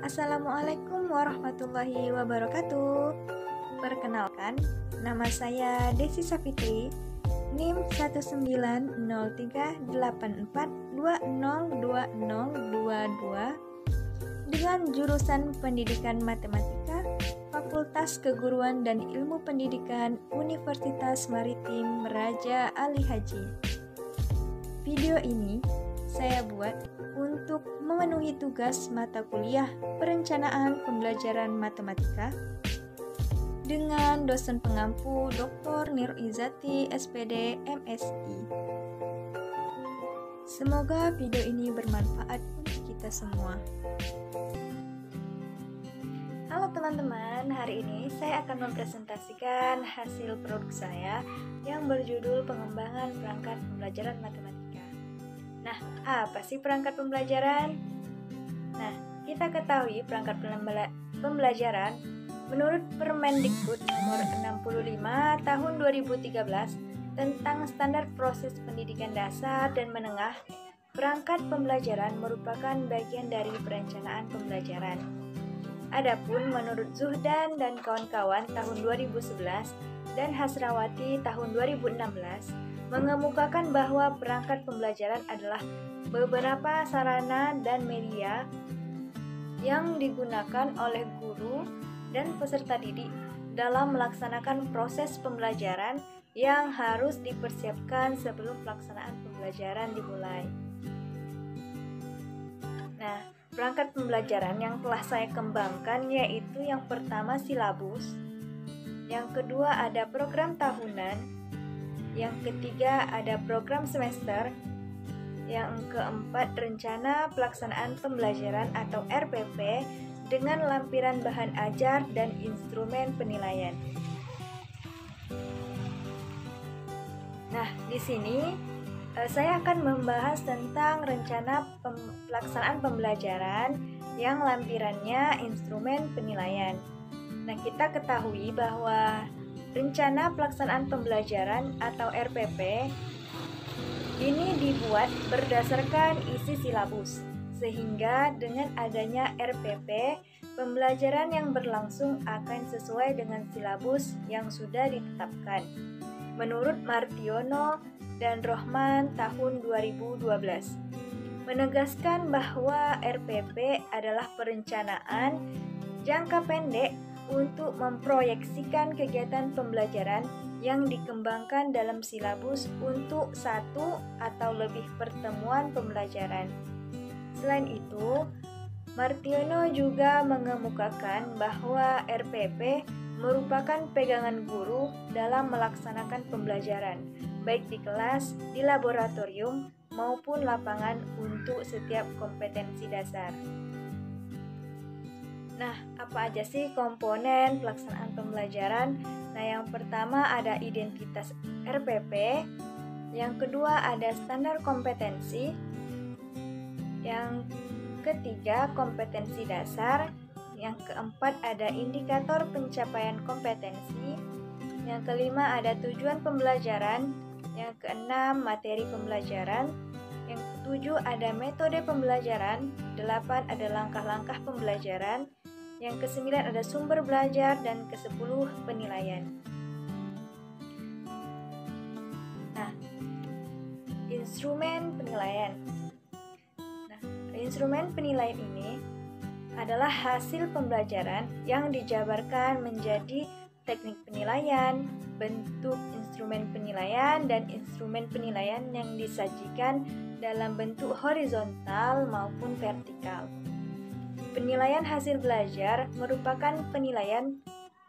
Assalamualaikum warahmatullahi wabarakatuh. Perkenalkan, nama saya Desi Safitri, NIM 19038420202 dengan jurusan Pendidikan Matematika, Fakultas Keguruan dan Ilmu Pendidikan Universitas Maritim Raja Ali Haji. Video ini saya buat untuk memenuhi tugas mata kuliah Perencanaan Pembelajaran Matematika dengan dosen pengampu Dr. Nir Izati, SPD, MSI. Semoga video ini bermanfaat untuk kita semua. Halo teman-teman, hari ini saya akan mempresentasikan hasil produk saya yang berjudul Pengembangan Perangkat Pembelajaran Matematika. Nah, apa sih perangkat pembelajaran? Nah, kita ketahui perangkat pembelajaran menurut Permendikbud nomor 65 tahun 2013 tentang standar proses pendidikan dasar dan menengah, perangkat pembelajaran merupakan bagian dari perencanaan pembelajaran. Adapun menurut Zuhdan dan kawan-kawan tahun 2011 dan Hasrawati tahun 2016 mengemukakan bahwa perangkat pembelajaran adalah beberapa sarana dan media yang digunakan oleh guru dan peserta didik dalam melaksanakan proses pembelajaran yang harus dipersiapkan sebelum pelaksanaan pembelajaran dimulai. Nah, perangkat pembelajaran yang telah saya kembangkan yaitu yang pertama silabus, yang kedua ada program tahunan, yang ketiga ada program semester, yang keempat rencana pelaksanaan pembelajaran atau RPP dengan lampiran bahan ajar dan instrumen penilaian. Nah, di sini saya akan membahas tentang rencana pelaksanaan pembelajaran yang lampirannya instrumen penilaian. Nah, kita ketahui bahwa rencana pelaksanaan pembelajaran atau RPP ini dibuat berdasarkan isi silabus, sehingga dengan adanya RPP, pembelajaran yang berlangsung akan sesuai dengan silabus yang sudah ditetapkan. Menurut Martiono dan Rohman tahun 2012, menegaskan bahwa RPP adalah perencanaan jangka pendek untuk memproyeksikan kegiatan pembelajaran yang dikembangkan dalam silabus untuk satu atau lebih pertemuan pembelajaran. Selain itu, Martiono juga mengemukakan bahwa RPP merupakan pegangan guru dalam melaksanakan pembelajaran, baik di kelas, di laboratorium, maupun lapangan untuk setiap kompetensi dasar. Nah, apa aja sih komponen pelaksanaan pembelajaran? Nah, yang pertama ada identitas RPP, yang kedua ada standar kompetensi, yang ketiga kompetensi dasar, yang keempat ada indikator pencapaian kompetensi, yang kelima ada tujuan pembelajaran, yang keenam materi pembelajaran, yang ketujuh ada metode pembelajaran, 8 ada langkah-langkah pembelajaran, yang ke-9 ada sumber belajar, dan ke-10 penilaian. Nah, instrumen penilaian. Nah, instrumen penilaian ini adalah hasil pembelajaran yang dijabarkan menjadi teknik penilaian, bentuk instrumen penilaian, dan instrumen penilaian yang disajikan dalam bentuk horizontal maupun vertikal. Penilaian hasil belajar merupakan penilaian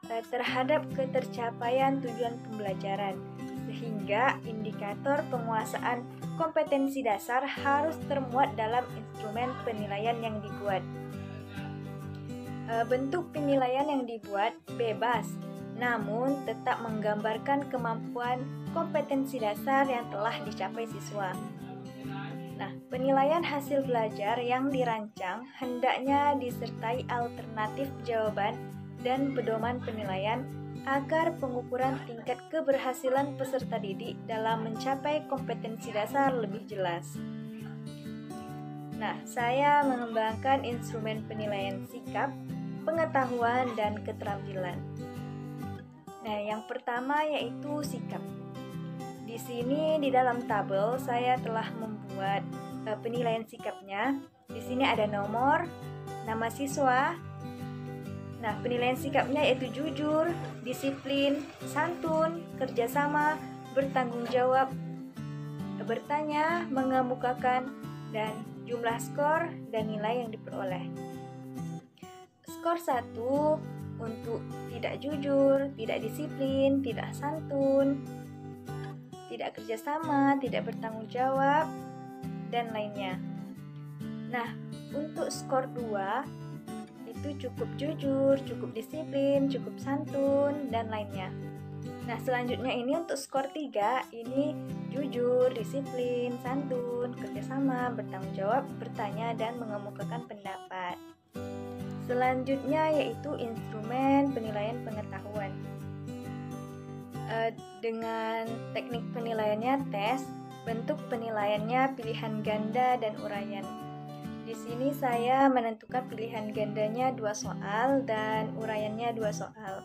terhadap ketercapaian tujuan pembelajaran, sehingga indikator penguasaan kompetensi dasar harus termuat dalam instrumen penilaian yang dibuat. Bentuk penilaian yang dibuat bebas, namun tetap menggambarkan kemampuan kompetensi dasar yang telah dicapai siswa. Nah, penilaian hasil belajar yang dirancang hendaknya disertai alternatif jawaban dan pedoman penilaian agar pengukuran tingkat keberhasilan peserta didik dalam mencapai kompetensi dasar lebih jelas. Nah, saya mengembangkan instrumen penilaian sikap, pengetahuan, dan keterampilan. Nah, yang pertama yaitu sikap. Di sini di dalam tabel saya telah membuat penilaian sikapnya. Di sini ada nomor, nama siswa. Nah, penilaian sikapnya yaitu jujur, disiplin, santun, kerjasama, bertanggung jawab, bertanya, mengemukakan, dan jumlah skor dan nilai yang diperoleh. Skor 1 untuk tidak jujur, tidak disiplin, tidak santun, tidak kerjasama, tidak bertanggung jawab, dan lainnya. Nah, untuk skor 2 itu cukup jujur, cukup disiplin, cukup santun, dan lainnya. Nah, selanjutnya ini untuk skor 3, ini jujur, disiplin, santun, kerjasama, bertanggung jawab, bertanya, dan mengemukakan pendapat. Selanjutnya yaitu instrumen penilaian pengetahuan. Dengan teknik penilaiannya tes, bentuk penilaiannya pilihan ganda dan uraian. Di sini saya menentukan pilihan gandanya 2 soal dan uraiannya 2 soal.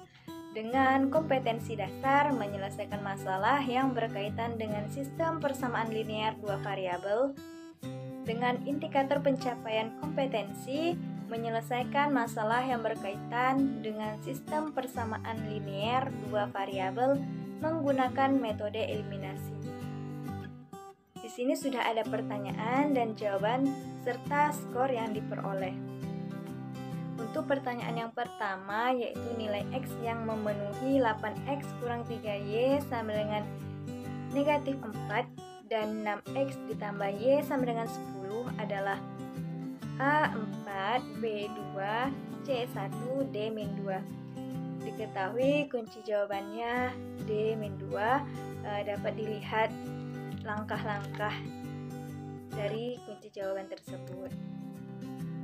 Dengan kompetensi dasar menyelesaikan masalah yang berkaitan dengan sistem persamaan linear 2 variabel. Dengan indikator pencapaian kompetensi menyelesaikan masalah yang berkaitan dengan sistem persamaan linear 2 variabel menggunakan metode eliminasi. Di sini sudah ada pertanyaan dan jawaban serta skor yang diperoleh. Untuk pertanyaan yang pertama yaitu nilai X yang memenuhi 8X kurang 3Y sama dengan negatif 4 dan 6X ditambah Y sama dengan 10 adalah A4, B2, C1, D-2. Diketahui kunci jawabannya D-2 dapat dilihat langkah-langkah dari kunci jawaban tersebut.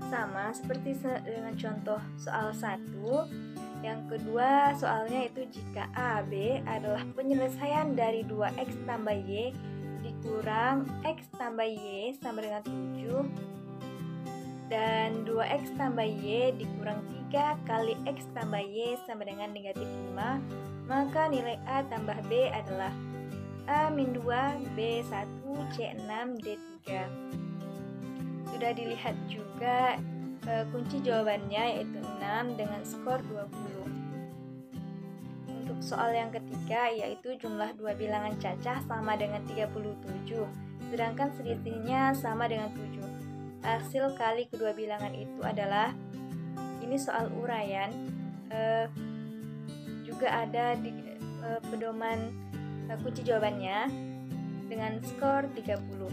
Sama seperti dengan contoh soal 1. Yang kedua soalnya itu jika A, B adalah penyelesaian dari 2X tambah Y dikurang X tambah Y sama dengan 7 dan 2X tambah Y dikurang 3 kali X tambah Y sama dengan negatif 5, maka nilai A tambah B adalah A-2, B1, C6, D3. Sudah dilihat juga kunci jawabannya yaitu 6 dengan skor 20. Untuk soal yang ketiga yaitu jumlah dua bilangan cacah sama dengan 37, sedangkan selisihnya sama dengan 7. Hasil kali kedua bilangan itu adalah, ini soal uraian, juga ada di pedoman kunci jawabannya dengan skor 30.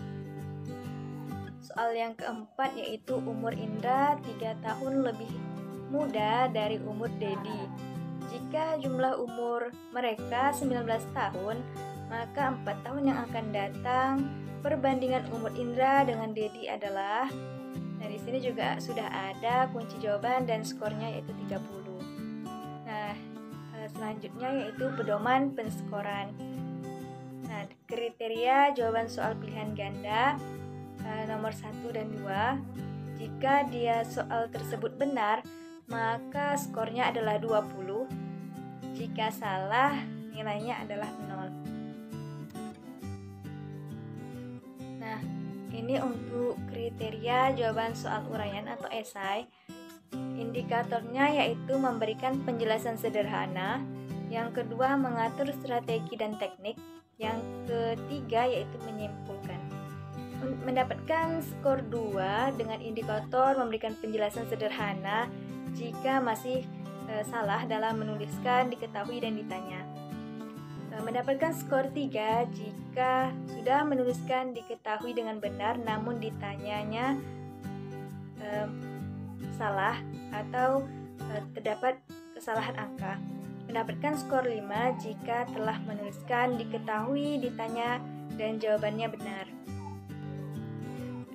Soal yang keempat yaitu umur Indra 3 tahun lebih muda dari umur Dedi. Jika jumlah umur mereka 19 tahun, maka 4 tahun yang akan datang perbandingan umur Indra dengan Dedi adalah, nah di sini juga sudah ada kunci jawaban dan skornya yaitu 30. Nah, selanjutnya yaitu pedoman penskoran. Nah, kriteria jawaban soal pilihan ganda nomor 1 dan 2. Jika dia soal tersebut benar, maka skornya adalah 20. Jika salah, nilainya adalah 0. Nah, ini untuk kriteria jawaban soal uraian atau esai. Indikatornya yaitu memberikan penjelasan sederhana. Yang kedua, mengatur strategi dan teknik. Yang ketiga yaitu menyimpulkan. Mendapatkan skor 2 dengan indikator memberikan penjelasan sederhana jika masih salah dalam menuliskan, diketahui, dan ditanya. Mendapatkan skor 3 jika sudah menuliskan, diketahui dengan benar namun ditanyanya salah atau terdapat kesalahan angka. Mendapatkan skor 5 jika telah menuliskan, diketahui, ditanya, dan jawabannya benar.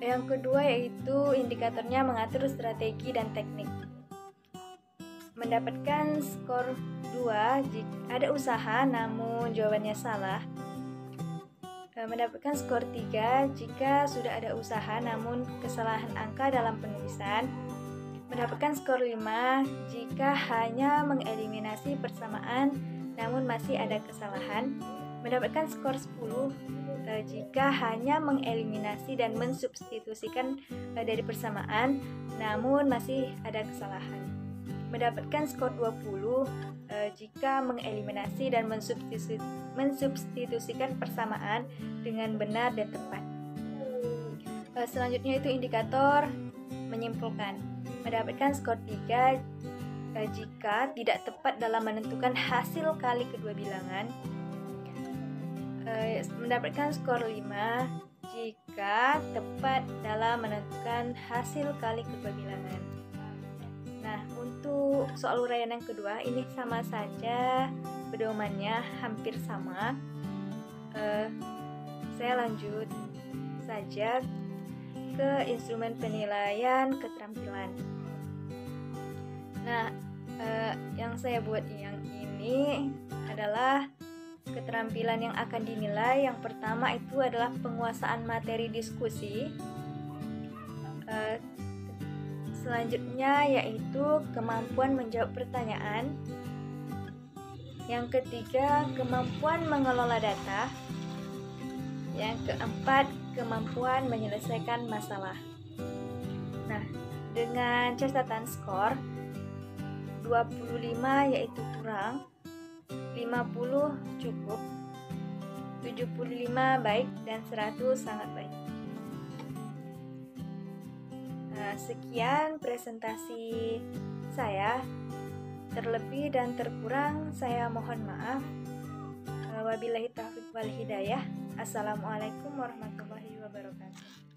Yang kedua yaitu indikatornya mengatur strategi dan teknik. Mendapatkan skor 2 jika ada usaha namun jawabannya salah. Mendapatkan skor 3 jika sudah ada usaha namun kesalahan angka dalam penulisan. Mendapatkan skor 5 jika hanya mengeliminasi persamaan namun masih ada kesalahan. Mendapatkan skor 10 jika hanya mengeliminasi dan mensubstitusikan dari persamaan namun masih ada kesalahan. Mendapatkan skor 20 jika mengeliminasi dan mensubstitusikan persamaan dengan benar dan tepat. Selanjutnya itu indikator menyimpulkan. Mendapatkan skor 3 jika tidak tepat dalam menentukan hasil kali kedua bilangan. Mendapatkan skor 5 jika tepat dalam menentukan hasil kali kedua bilangan. Nah, untuk soal uraian yang kedua ini sama saja, pedomannya hampir sama. Saya lanjut saja ke instrumen penilaian keterampilan. Nah, yang saya buat yang ini adalah keterampilan yang akan dinilai. Yang pertama itu adalah penguasaan materi diskusi. Selanjutnya yaitu kemampuan menjawab pertanyaan. Yang ketiga, kemampuan mengelola data. Yang keempat, kemampuan menyelesaikan masalah. Nah, dengan catatan skor 25 yaitu kurang, 50 cukup, 75 baik, dan 100 sangat baik. Nah, sekian presentasi saya. Terlebih dan terkurang saya mohon maaf. Wabillahi taufiq wal hidayah. Assalamualaikum warahmatullahi wabarakatuh.